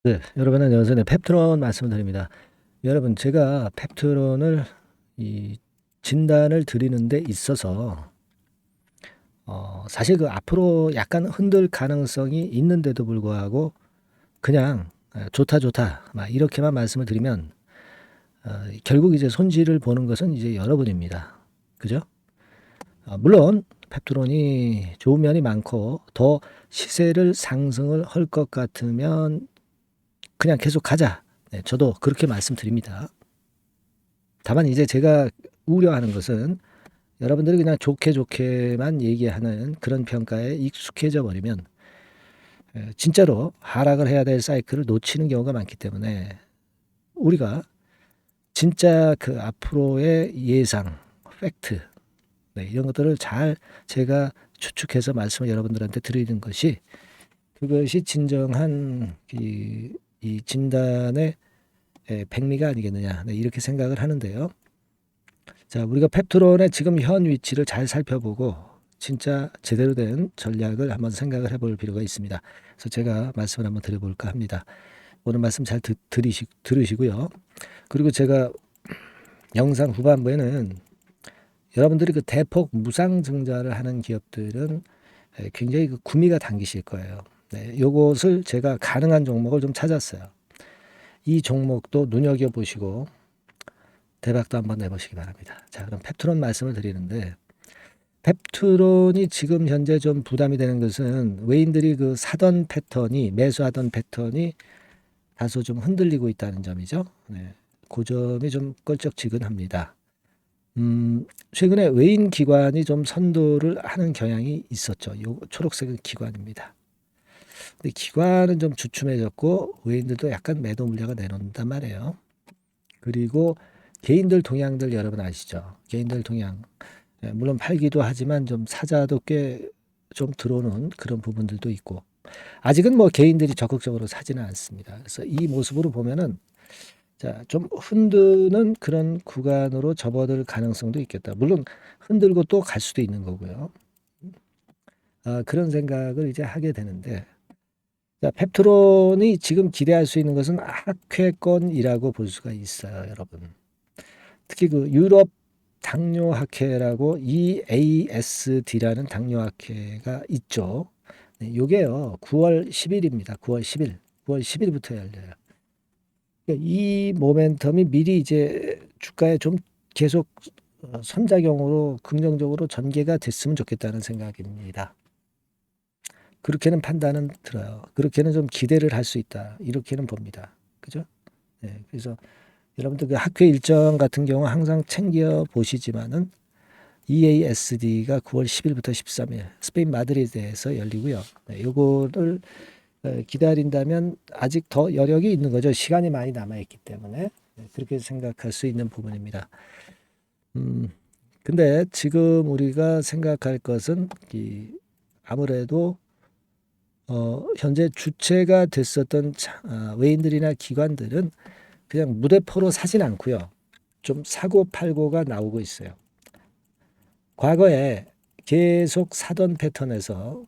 네, 여러분 안녕하세요. 네, 펩트론 말씀드립니다. 여러분, 제가 펩트론을 이 진단을 드리는 데 있어서 사실 그 앞으로 약간 흔들 가능성이 있는데도 불구하고 그냥 좋다 좋다 막 이렇게만 말씀을 드리면 결국 이제 손실을 보는 것은 이제 여러분입니다. 그죠? 물론 펩트론이 좋은 면이 많고 더 시세를 상승을 할 것 같으면 그냥 계속 가자. 네, 저도 그렇게 말씀드립니다. 다만 이제 제가 우려하는 것은 여러분들이 그냥 좋게 좋게만 얘기하는 그런 평가에 익숙해져 버리면 진짜로 하락을 해야 될 사이클을 놓치는 경우가 많기 때문에 우리가 진짜 그 앞으로의 예상, 팩트, 네, 이런 것들을 잘 제가 추측해서 말씀을 여러분들한테 드리는 것이 그것이 진정한 이 진단의 백미가 아니겠느냐, 네, 이렇게 생각을 하는데요. 자, 우리가 펩트론의 지금 현 위치를 잘 살펴보고 진짜 제대로 된 전략을 한번 생각을 해볼 필요가 있습니다. 그래서 제가 말씀을 한번 드려볼까 합니다. 오늘 말씀 잘 들으시고요. 그리고 제가 영상 후반부에는 여러분들이 그 대폭 무상증자를 하는 기업들은 굉장히 그 구미가 당기실 거예요. 네, 요것을 제가 가능한 종목을 좀 찾았어요. 이 종목도 눈여겨보시고 대박도 한번 내보시기 바랍니다. 자, 그럼 펩트론 말씀을 드리는데 펩트론이 지금 현재 좀 부담이 되는 것은 외인들이 그 사던 패턴이 매수하던 패턴이 다소 좀 흔들리고 있다는 점이죠. 네. 그 점이 좀 껄쩍지근합니다. 최근에 외인 기관이 좀 선도를 하는 경향이 있었죠. 요 초록색은 기관입니다. 근데 기관은 좀 주춤해졌고 외인들도 약간 매도 물량을 내놓는단 말이에요. 그리고 개인들 동향들 여러분 아시죠? 개인들 동향. 물론 팔기도 하지만 좀 사자도 꽤 좀 들어오는 그런 부분들도 있고 아직은 뭐 개인들이 적극적으로 사지는 않습니다. 그래서 이 모습으로 보면은 자, 좀 흔드는 그런 구간으로 접어들 가능성도 있겠다. 물론 흔들고 또 갈 수도 있는 거고요. 그런 생각을 이제 하게 되는데 자, 펩트론이 지금 기대할 수 있는 것은 학회권이라고 볼 수가 있어요, 여러분. 특히 그 유럽 당뇨학회라고 EASD라는 당뇨학회가 있죠. 네, 요게요. 9월 10일입니다. 9월 10일. 9월 10일부터 열려요. 그러니까 이 모멘텀이 미리 이제 주가에 좀 계속 선작용으로 긍정적으로 전개가 됐으면 좋겠다는 생각입니다. 그렇게는 판단은 들어요. 그렇게는 좀 기대를 할 수 있다. 이렇게는 봅니다. 그죠? 네, 그래서 여러분들 그 학회 일정 같은 경우 항상 챙겨 보시지만은 EASD가 9월 10일부터 13일 스페인 마드리드에서 열리고요. 네, 요거를 기다린다면 아직 더 여력이 있는 거죠. 시간이 많이 남아 있기 때문에 그렇게 생각할 수 있는 부분입니다. 음, 근데 지금 우리가 생각할 것은 아무래도 현재 주체가 됐었던 외인들이나 기관들은 그냥 무대포로 사진 않고요. 좀 사고 팔고가 나오고 있어요. 과거에 계속 사던 패턴에서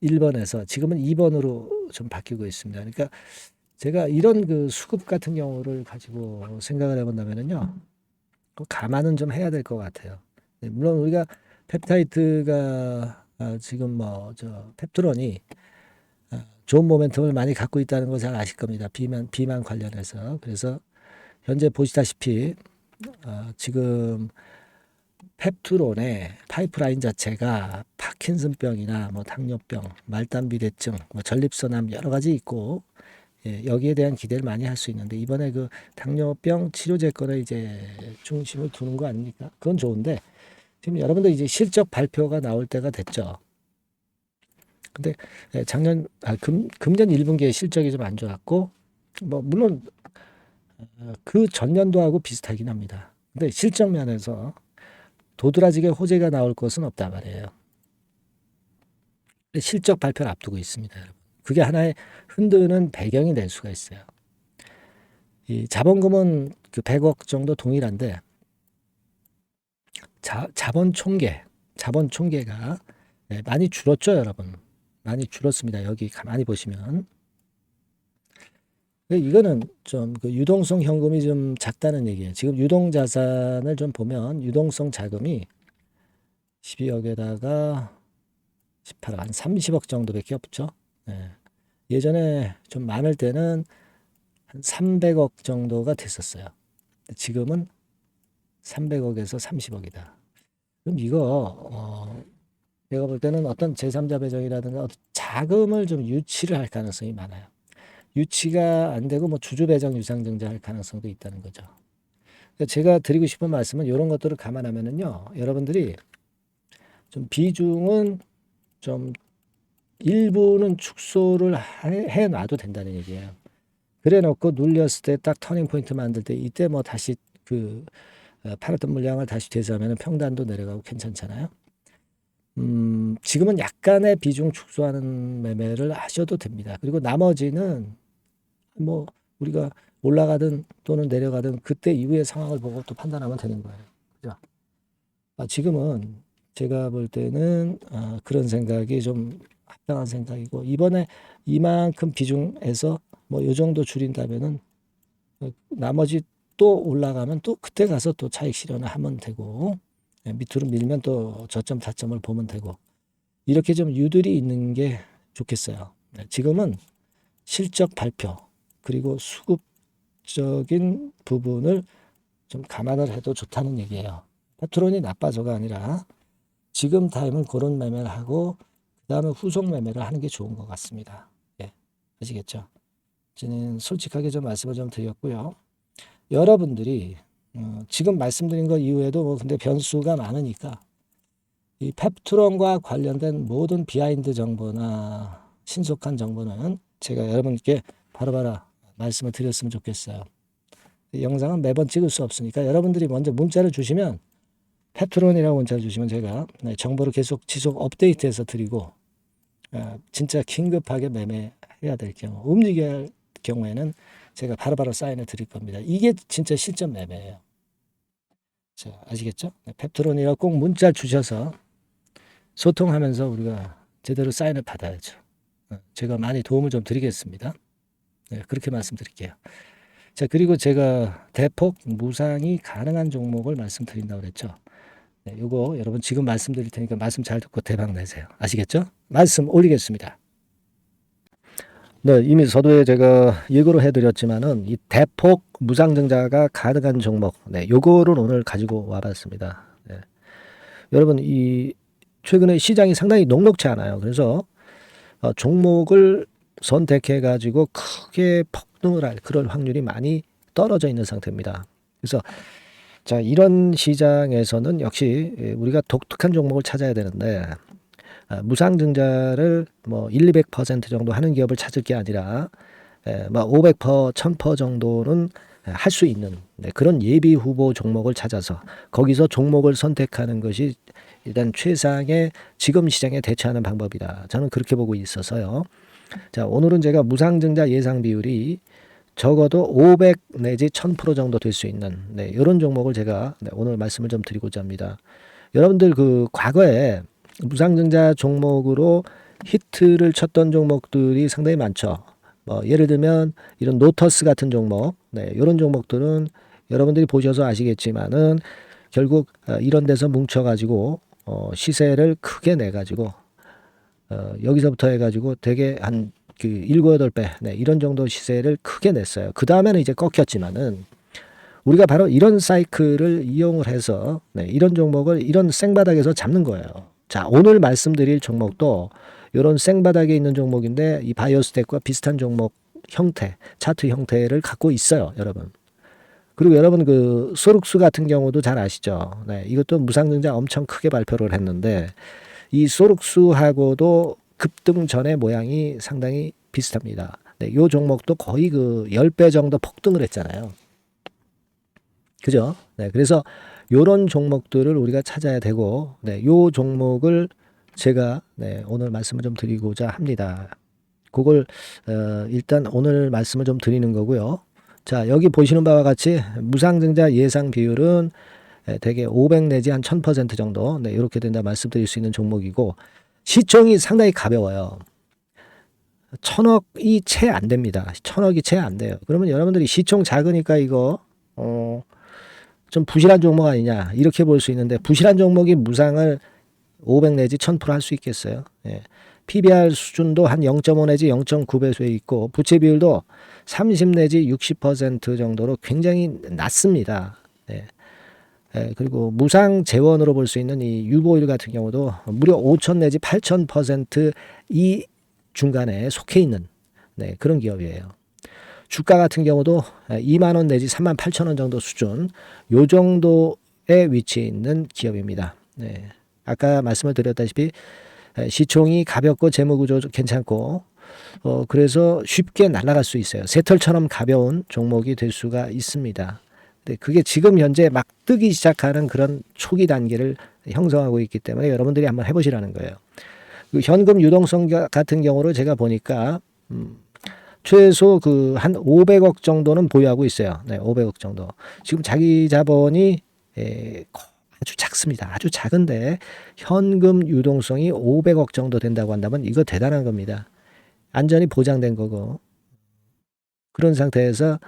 1번에서 지금은 2번으로 좀 바뀌고 있습니다. 그러니까 제가 이런 그 수급 같은 경우를 가지고 생각을 해본다면요. 감안은 좀 해야 될 것 같아요. 네, 물론 우리가 펩타이드가 지금 뭐 저 펩트론이 좋은 모멘텀을 많이 갖고 있다는 걸 잘 아실 겁니다. 비만 관련해서. 그래서 현재 보시다시피 지금 펩트론의 파이프라인 자체가 파킨슨병이나 뭐 당뇨병, 말단비대증, 뭐 전립선암 여러 가지 있고 여기에 대한 기대를 많이 할 수 있는데 이번에 그 당뇨병 치료제권에 이제 중심을 두는 거 아닙니까? 그건 좋은데 지금 여러분들 이제 실적 발표가 나올 때가 됐죠. 근데 금년 1분기에 실적이 좀 안 좋았고 뭐 물론 그 전년도하고 비슷하긴 합니다. 근데 실적 면에서 도드라지게 호재가 나올 것은 없단 말이에요. 실적 발표를 앞두고 있습니다, 여러분. 그게 하나의 흔드는 배경이 될 수가 있어요. 이 자본금은 그 100억 정도 동일한데 자본 총계가 많이 줄었죠, 여러분. 많이 줄었습니다. 여기 가만히 보시면 이거는 좀 그 유동성 현금이 좀 작다는 얘기예요. 지금 유동 자산을 좀 보면 유동성 자금이 12억에다가 18억, 한 30억 정도밖에 없죠. 예. 예전에 좀 많을 때는 한 300억 정도가 됐었어요. 지금은 300억에서 30억이다. 그럼 이거 내가 볼 때는 어떤 제3자 배정이라든가 어떤 자금을 좀 유치를 할 가능성이 많아요. 유치가 안 되고 뭐 주주 배정 유상증자 할 가능성도 있다는 거죠. 그러니까 제가 드리고 싶은 말씀은 이런 것들을 감안하면은요, 여러분들이 좀 비중은 좀 일부는 축소를 해 놔도 된다는 얘기예요. 그래 놓고 눌렸을 때 딱 터닝 포인트 만들 때 이때 뭐 다시 그 팔았던 물량을 다시 되살면 평단도 내려가고 괜찮잖아요. 지금은 약간의 비중 축소하는 매매를 하셔도 됩니다. 그리고 나머지는 뭐 우리가 올라가든 또는 내려가든 그때 이후의 상황을 보고 또 판단하면 되는 거예요. 그죠? 지금은 제가 볼 때는 그런 생각이 좀 합당한 생각이고 이번에 이만큼 비중에서 뭐 요 정도 줄인다면은 나머지 또 올라가면 또 그때 가서 또 차익 실현을 하면 되고 밑으로 밀면 또 저점 타점을 보면 되고 이렇게 좀 유들이 있는 게 좋겠어요. 지금은 실적 발표 그리고 수급적인 부분을 좀 감안을 해도 좋다는 얘기예요. 패트론이 나빠져가 아니라 지금 타임은 그런 매매를 하고 그 다음에 후속 매매를 하는 게 좋은 것 같습니다. 예, 아시겠죠? 저는 솔직하게 좀 말씀을 좀 드렸고요. 여러분들이 지금 말씀드린 것 이후에도 뭐 근데 변수가 많으니까 이 펩트론과 관련된 모든 비하인드 정보나 신속한 정보는 제가 여러분께 바로바로 말씀을 드렸으면 좋겠어요. 이 영상은 매번 찍을 수 없으니까 여러분들이 먼저 문자를 주시면 펩트론이라고 문자를 주시면 제가 정보를 계속 지속 업데이트해서 드리고 진짜 긴급하게 매매해야 될 경우 움직여야 할 경우에는 제가 바로바로 사인을 드릴 겁니다. 이게 진짜 실전 매매예요. 자, 아시겠죠? 펩트론이라고 꼭 문자 주셔서 소통하면서 우리가 제대로 사인을 받아야죠. 제가 많이 도움을 좀 드리겠습니다. 네, 그렇게 말씀드릴게요. 자, 그리고 제가 대폭 무상이 가능한 종목을 말씀드린다고 그랬죠. 네, 요거 여러분 지금 말씀드릴 테니까 말씀 잘 듣고 대박 내세요. 아시겠죠? 말씀 올리겠습니다. 네, 이미 서두에 제가 예고를 해드렸지만은 이 대폭 무상증자가 가능한 종목, 네, 요거를 오늘 가지고 와봤습니다. 네. 여러분 이 최근에 시장이 상당히 녹록치 않아요. 그래서 종목을 선택해 가지고 크게 폭등을 할 그럴 확률이 많이 떨어져 있는 상태입니다. 그래서 자, 이런 시장에서는 역시 우리가 독특한 종목을 찾아야 되는데 무상증자를 뭐 1, 200% 정도 하는 기업을 찾을 게 아니라 뭐 500%, 1000% 정도는 할 수 있는 그런 예비 후보 종목을 찾아서 거기서 종목을 선택하는 것이 일단 최상의 지금 시장에 대처하는 방법이다. 저는 그렇게 보고 있어서요. 자, 오늘은 제가 무상증자 예상 비율이 적어도 500 내지 1000% 정도 될 수 있는 이런 종목을 제가 오늘 말씀을 좀 드리고자 합니다. 여러분들 그 과거에 무상증자 종목으로 히트를 쳤던 종목들이 상당히 많죠. 뭐 예를 들면 이런 노터스 같은 종목, 이런 종목들은 여러분들이 보셔서 아시겠지만은 결국 이런 데서 뭉쳐가지고 시세를 크게 내가지고 여기서부터 해가지고 되게 한 그 7, 8배 이런 정도 시세를 크게 냈어요. 그 다음에는 이제 꺾였지만은 우리가 바로 이런 사이클을 이용을 해서 이런 종목을 이런 생바닥에서 잡는 거예요. 자, 오늘 말씀드릴 종목도 이런 생바닥에 있는 종목인데 이 바이오스텍과 비슷한 종목 형태, 차트 형태를 갖고 있어요, 여러분. 그리고 여러분 그 소룩스 같은 경우도 잘 아시죠? 네, 이것도 무상증자 엄청 크게 발표를 했는데 이 소룩스하고도 급등 전의 모양이 상당히 비슷합니다. 네, 요 종목도 거의 그 10배 정도 폭등을 했잖아요. 그죠? 네, 그래서 요런 종목들을 우리가 찾아야 되고, 요 종목을 제가 오늘 말씀을 좀 드리고자 합니다. 그걸 일단 오늘 말씀을 좀 드리는 거고요. 자, 여기 보시는 바와 같이 무상증자 예상 비율은 대개 500 내지 한 1000% 정도 이렇게 된다 말씀드릴 수 있는 종목이고 시총이 상당히 가벼워요. 천억이 채 안 됩니다. 천억이 채 안 돼요. 그러면 여러분들이 시총 작으니까 이거 좀 부실한 종목 아니냐 이렇게 볼 수 있는데, 부실한 종목이 무상을 500 내지 1000% 할 수 있겠어요. 예. PBR 수준도 한 0.5 내지 0.9배수에 있고, 부채 비율도 30 내지 60% 정도로 굉장히 낮습니다. 예. 예, 그리고 무상 재원으로 볼 수 있는 이 유보일 같은 경우도 무려 5000 내지 8000% 이 중간에 속해 있는, 네, 그런 기업이에요. 주가 같은 경우도 2만 원 내지 3만 8천 원 정도 수준, 요 정도에 위치해 있는 기업입니다. 네. 아까 말씀을 드렸다시피 시총이 가볍고 재무구조 괜찮고, 그래서 쉽게 날아갈 수 있어요. 새털처럼 가벼운 종목이 될 수가 있습니다. 근데 그게 지금 현재 막 뜨기 시작하는 그런 초기 단계를 형성하고 있기 때문에 여러분들이 한번 해보시라는 거예요. 그 현금 유동성 같은 경우로 제가 보니까 최소 그 한 500억 정도는 보유하고 있어요. 네, 500억 정도. 지금 자기 자본이 아주 작습니다. 아주 작은데 현금 유동성이 500억 정도 된다고 한다면 이거 대단한 겁니다. 안전이 보장된 거고, 그런 상태에서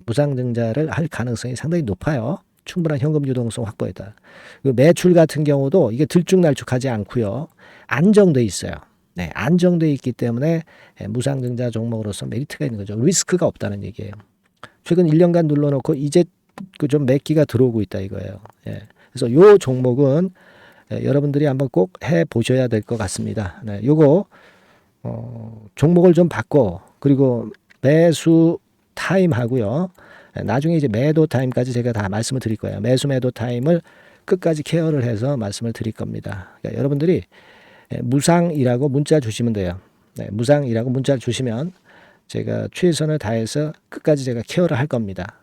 무상증자를 할 가능성이 상당히 높아요. 충분한 현금 유동성 확보했다. 그 매출 같은 경우도 이게 들쭉날쭉하지 않고요. 안정돼 있어요. 네, 안정돼 있기 때문에 무상증자 종목으로서 메리트가 있는 거죠. 리스크가 없다는 얘기예요. 최근 1년간 눌러놓고 이제 그 좀 매기가 들어오고 있다 이거예요. 예. 그래서 요 종목은 여러분들이 한번 꼭 해 보셔야 될 것 같습니다. 네, 요거 종목을 좀 바꿔, 그리고 매수 타임 하고요. 나중에 이제 매도 타임까지 제가 다 말씀을 드릴 거예요. 매수 매도 타임을 끝까지 케어를 해서 말씀을 드릴 겁니다. 그러니까 여러분들이 무상이라고 문자 주시면 돼요. 네, 무상이라고 문자를 주시면 제가 최선을 다해서 끝까지 제가 케어를 할 겁니다.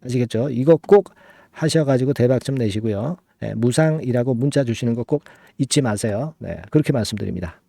아시겠죠? 이거 꼭 하셔가지고 대박 좀 내시고요. 네, 무상이라고 문자 주시는 거 꼭 잊지 마세요. 네, 그렇게 말씀드립니다.